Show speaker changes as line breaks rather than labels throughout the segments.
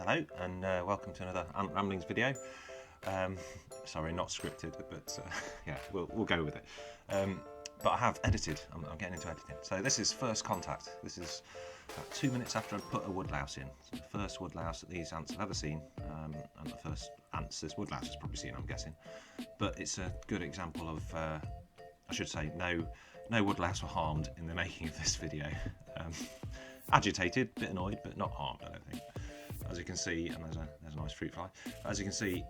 Hello and welcome to another Ant Ramblings video. Sorry, not scripted, but yeah, we'll go with it. But I have edited. I'm getting into editing. So this is first contact. This is about 2 minutes after I put a woodlouse in. It's the first woodlouse that these ants have ever seen, and the first ants this woodlouse has probably seen, I'm guessing. But it's a good example of, I should say, no woodlouse were harmed in the making of this video. Agitated, bit annoyed, but not harmed, I don't think. As you can see, and there's a nice fruit fly. As you can see,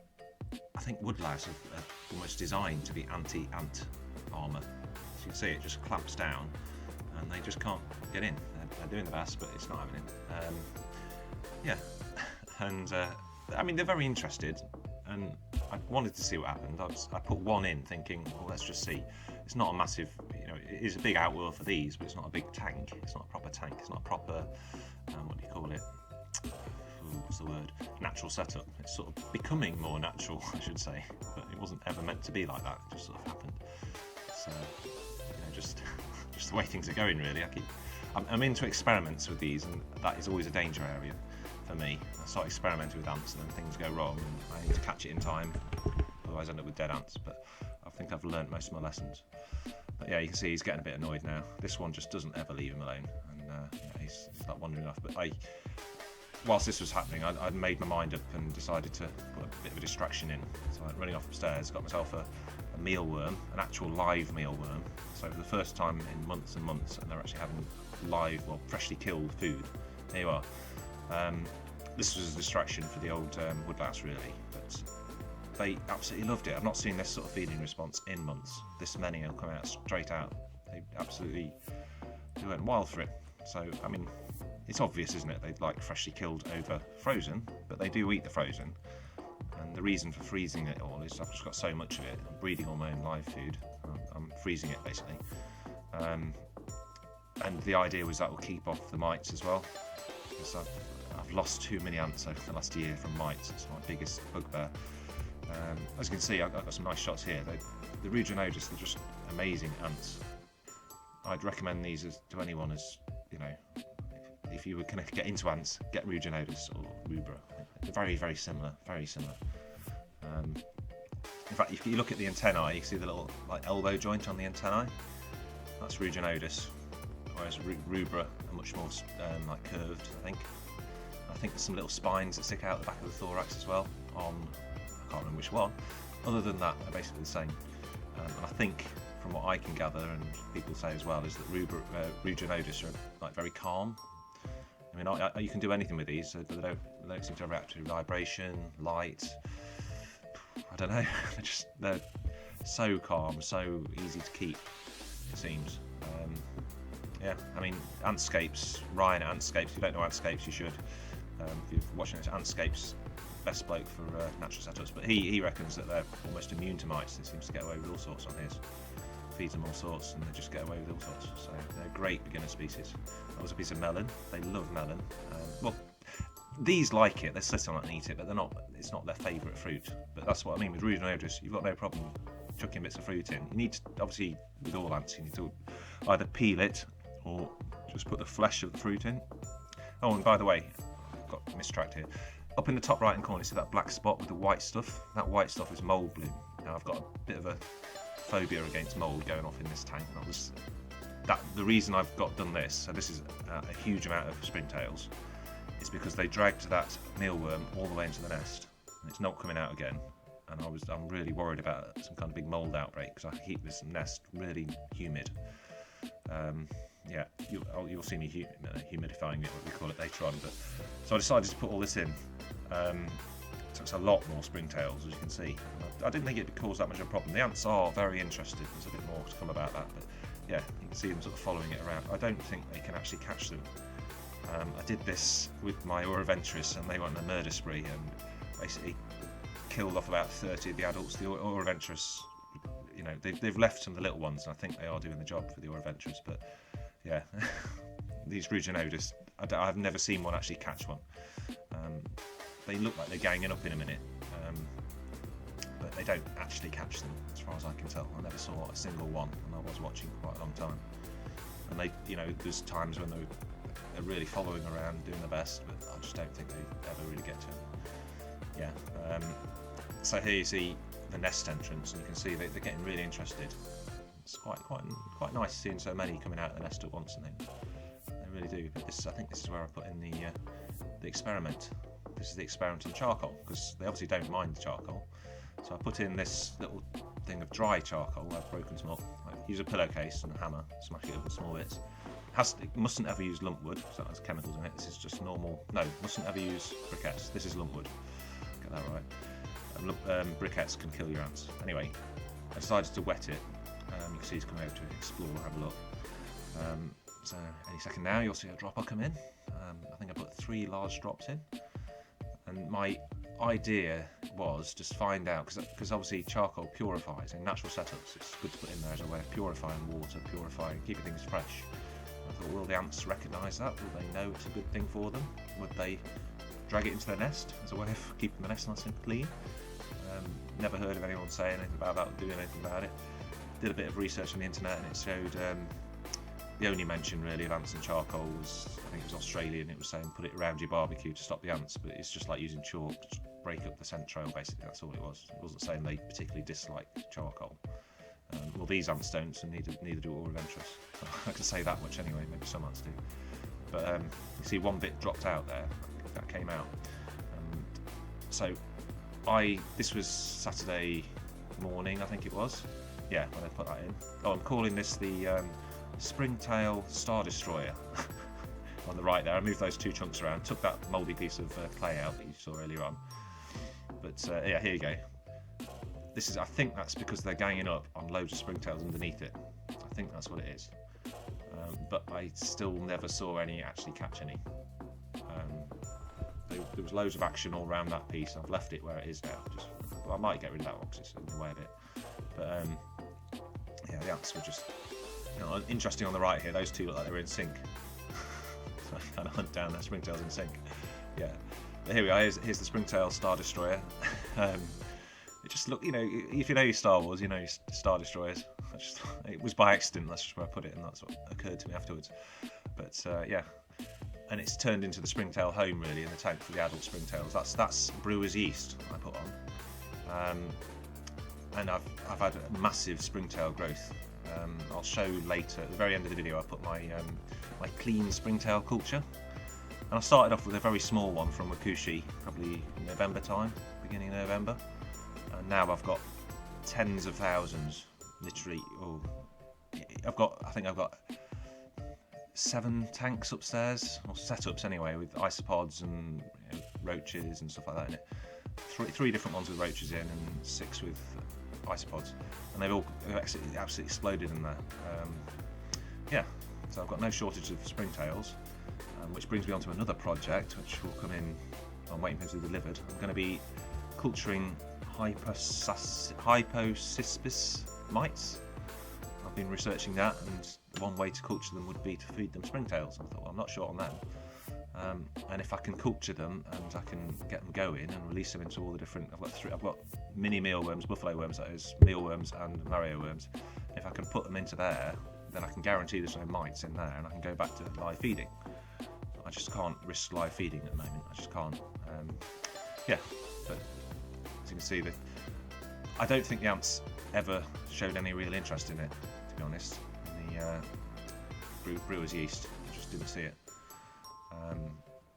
I think woodlouse are almost designed to be anti-ant armour. As you can see, it just clamps down, and they just can't get in. They're doing the best, but it's not having it. Yeah, and I mean they're very interested, and I wanted to see what happened. I put one in, thinking, well, let's just see. It's not a massive, it is a big outwheel for these, but it's not a big tank. It's not a proper tank. It's not a proper, what do you call it? What's the word? Natural setup. It's sort of becoming more natural, I should say, but it wasn't ever meant to be like that. It just sort of happened. So, just the way things are going, really. I'm into experiments with these, and that is always a danger area for me. I start experimenting with ants, and then things go wrong, and I need to catch it in time. Otherwise, I end up with dead ants. But I think I've learnt most of my lessons. But yeah, you can see he's getting a bit annoyed now. This one just doesn't ever leave him alone, and he's like wandering off. But whilst this was happening, I'd made my mind up and decided to put a bit of a distraction in. So I went running off upstairs, got myself a mealworm, an actual live mealworm. So for the first time in months and months, and they're actually having live, well, freshly killed food. There you are. This was a distraction for the old woodlouse, really, but they absolutely loved it. I've not seen this sort of feeding response in months. This many will come out straight out. They went wild for it. So, I mean, it's obvious, isn't it? They'd like freshly killed over frozen, but they do eat the frozen. And the reason for freezing it all is I've just got so much of it. I'm breeding all my own live food. I'm freezing it, basically. And the idea was that will keep off the mites as well. Because I've lost too many ants over the last year from mites. It's my biggest bugbear. As you can see, I've got some nice shots here. The Ruginodis, they're just amazing ants. I'd recommend these to anyone as, if you were going to get into ants, get Ruginodis or Rubra. They're very, very similar, very similar. In fact, if you look at the antennae, you can see the little elbow joint on the antennae. That's Ruginodis, whereas Rubra are much more curved, I think. I think there's some little spines that stick out the back of the thorax as well. I can't remember which one. Other than that, they're basically the same. And I think, from what I can gather, and people say as well, is that Ruginodis are very calm. I mean, you can do anything with these, so they don't seem to react to vibration, light. I don't know. They're so calm, so easy to keep, it seems. Yeah, I mean, Antscapes, Ryan Antscapes. If you don't know Antscapes, you should. If you're watching this, Antscapes, best bloke for natural setups. But he reckons that they're almost immune to mites. They seems to get away with all sorts on his. Feeds them all sorts, and they just get away with all sorts. So they're a great beginner species. That was a piece of melon. They love melon. Well, these like it. They sit on it and eat it, but they're not. It's not their favourite fruit. But that's what I mean with Ruginodis. You've got no problem chucking bits of fruit in. You need to, obviously, with all ants, you need to either peel it or just put the flesh of the fruit in. Oh, and by the way, I've got mistracked here. Up in the top right-hand corner, you see that black spot with the white stuff? That white stuff is mould bloom. Now, I've got a bit of a phobia against mould going off in this tank. The reason I've done this, so this is a huge amount of springtails, is because they dragged that mealworm all the way into the nest, and it's not coming out again. And I'm really worried about some kind of big mould outbreak because I keep this nest really humid. Yeah, you'll see me humidifying it, what we call it, later on. But so I decided to put all this in. So it's a lot more springtails, as you can see. I didn't think it would cause that much of a problem. The ants are very interested. There's a bit more to come about that, but yeah, you can see them sort of following it around. I don't think they can actually catch them. I did this with my Auroventris, and they went on a murder spree and basically killed off about 30 of the adults. The Auroventris, they've left some of the little ones, and I think they are doing the job for the Auroventris. But yeah, these Ruginodis, I've never seen one actually catch one. They look like they're ganging up in a minute, but they don't actually catch them, as far as I can tell. I never saw a single one, and I was watching for quite a long time. And they, there's times when they are really following around, doing their best, but I just don't think they ever really get to them. Yeah. So here you see the nest entrance, and you can see they're getting really interested. It's quite nice seeing so many coming out of the nest at once, and they really do. But I think this is where I put in the experiment. This is the experiment in charcoal, because they obviously don't mind the charcoal. So I put in this little thing of dry charcoal. I've broken some up. I use a pillowcase and a hammer, smash it up in small bits. It mustn't ever use lump wood, because that has chemicals in it. This is just normal. No, mustn't ever use briquettes. This is lump wood. Get that right. Briquettes can kill your ants. Anyway, I decided to wet it. You can see he's coming over to explore, have a look. So any second now you'll see a dropper come in. I think I put 3 large drops in. And my idea was just find out, because obviously charcoal purifies in natural setups. It's good to put in there as a way of purifying water, keeping things fresh. I thought, will the ants recognise that? Will they know it's a good thing for them? Would they drag it into their nest as a way of keeping the nest nice and clean? Never heard of anyone saying anything about that or doing anything about it. Did a bit of research on the internet, and it showed the only mention really of ants and charcoal was, I think it was Australian. It was saying put it around your barbecue to stop the ants, but it's just like using chalk to break up the scent trail, basically. That's all it was. It wasn't saying they particularly disliked charcoal. Well, these ants don't, and neither do Auroventris. I can say that much anyway. Maybe some ants do. But you see one bit dropped out there. That came out. So this was Saturday morning, I think it was. Yeah, when I put that in. Oh, I'm calling this the Springtail Star Destroyer. On the right there, I moved those 2 chunks around, took that mouldy piece of clay out that you saw earlier on. But yeah, here you go. I think that's because they're ganging up on loads of springtails underneath it. I think that's what it is. But I still never saw any actually catch any. There was loads of action all around that piece. I've left it where it is now. I might get rid of that one because it's in the way of it. But yeah, the ants were just interesting on the right here. Those 2 look like they were in sync. So I kind of hunt down their springtails in sync. Yeah. But here we are. Here's the Springtail Star Destroyer. It just look, if you know your Star Wars, you know your Star Destroyers. It was by accident. That's just where I put it, and that's what occurred to me afterwards. But yeah. And it's turned into the Springtail home really in the tank for the adult springtails. That's brewer's yeast I put on, and I've had a massive springtail growth. I'll show later at the very end of the video. I put my clean springtail culture, and I started off with a very small one from Wakushi, probably November time, beginning of November, and now I've got tens of thousands, literally. I think I've got 7 tanks upstairs, or setups anyway, with isopods and roaches and stuff like that in it. 3 different ones with roaches in, and 6 with isopods, and they've absolutely exploded in there. Yeah, so I've got no shortage of springtails, which brings me on to another project, which will come in. I'm waiting for it to be delivered. I'm going to be culturing Hypocyspis mites. I've been researching that, and one way to culture them would be to feed them springtails. I thought, well, I'm not sure on them. And if I can culture them and I can get them going and release them into all the different, I've got mini mealworms, buffalo worms, that is, mealworms and Mario worms. If I can put them into there, then I can guarantee there's no mites in there, and I can go back to live feeding. I just can't risk live feeding at the moment. I just can't. Yeah, but as you can see, I don't think the ants ever showed any real interest in it, to be honest. In the brewer's yeast, I just didn't see it.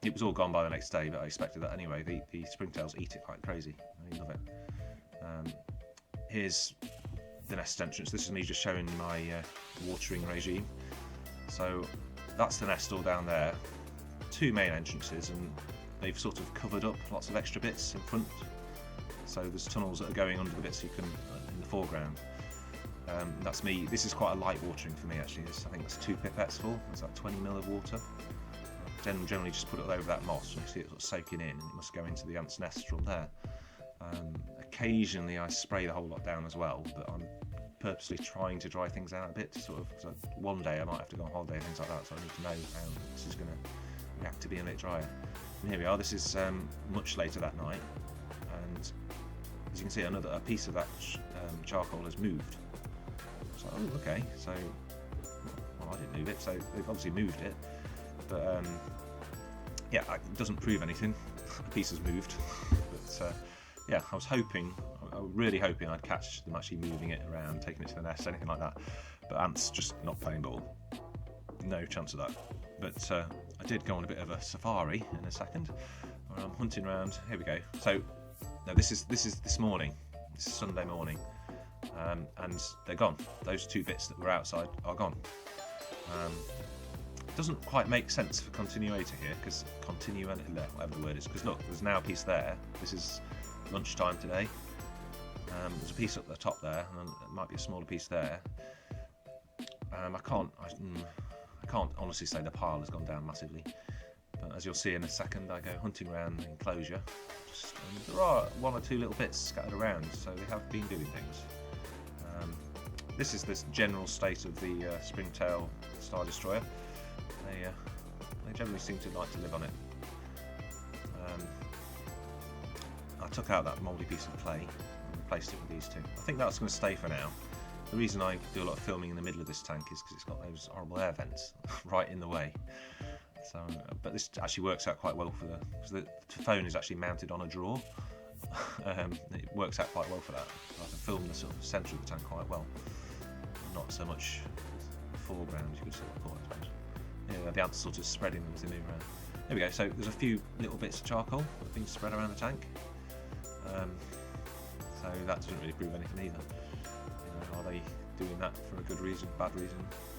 It was all gone by the next day, but I expected that anyway. The springtails eat it like crazy. I love it. Here's the nest entrance. This is me just showing my watering regime. So that's the nest all down there. 2 main entrances, and they've sort of covered up lots of extra bits in front. So there's tunnels that are going under the bits you can in the foreground. That's me. This is quite a light watering for me actually. I think that's 2 pipettes full. It's like 20 ml of water. Generally just put it over that moss, and you see it sort of soaking in, and it must go into the ant's nest from there. Occasionally I spray the whole lot down as well, but I'm purposely trying to dry things out a bit to sort of, so one day I might have to go on holiday and things like that, so I need to know how this is going to react to being a bit drier. And here we are. This is much later that night, and as you can see, a piece of that charcoal has moved. So, oh, okay, so, well, I didn't move it, so they've obviously moved it. But yeah, it doesn't prove anything. The piece has moved. But yeah, I was really hoping I'd catch them actually moving it around, taking it to the nest, anything like that. But ants just not playing ball. No chance of that. But I did go on a bit of a safari in a second, where I'm hunting around. Here we go. So no, this is this morning. This is Sunday morning, and they're gone. Those two bits that were outside are gone. Doesn't quite make sense for continuator here, because whatever the word is, because look, there's now a piece there. This is lunchtime today. There's a piece up the top there, and there might be a smaller piece there. I can't honestly say the pile has gone down massively, but as you'll see in a second, I go hunting around the enclosure. And there are one or two little bits scattered around, so they have been doing things. This is this general state of the Springtail Star Destroyer. They generally seem to like to live on it. I took out that mouldy piece of clay and replaced it with these two. I think that's going to stay for now. The reason I do a lot of filming in the middle of this tank is because it's got those horrible air vents right in the way. So, but this actually works out quite well because the phone is actually mounted on a drawer. It works out quite well for that. I can film the sort of centre of the tank quite well, not so much the foreground, you could sort of call it, I suppose. Yeah, the ants sort of spreading them as they move around. There we go. So there's a few little bits of charcoal that have been spread around the tank. So that doesn't really prove anything either. Are they doing that for a good reason, bad reason,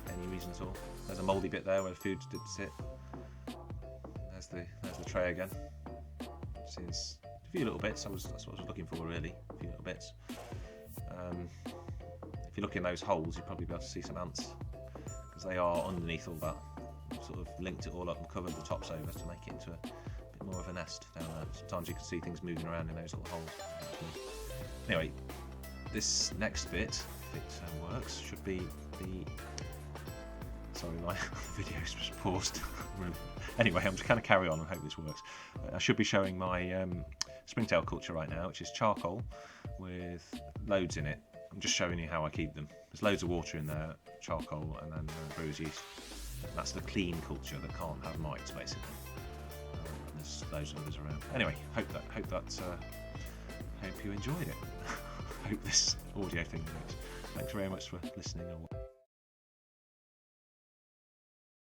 any reason at all? There's a mouldy bit there where the food did sit. There's the tray again. See, there's a few little bits. That's what I was looking for, really. A few little bits. If you look in those holes, you'll probably be able to see some ants, because they are underneath all that. Sort of linked it all up and covered the tops over to make it into a bit more of a nest down there. Sometimes you can see things moving around in those little holes. Anyway, this next bit, if it works, should be the... Sorry, my video's just paused. Anyway, I'm just going to carry on and hope this works. I should be showing my Springtail culture right now, which is charcoal with loads in it. I'm just showing you how I keep them. There's loads of water in there, charcoal, and then brewer's yeast. And that's the clean culture that can't have mites, basically. And there's loads of others around. Anyway, hope you enjoyed it. Hope this audio thing works. Thanks very much for listening.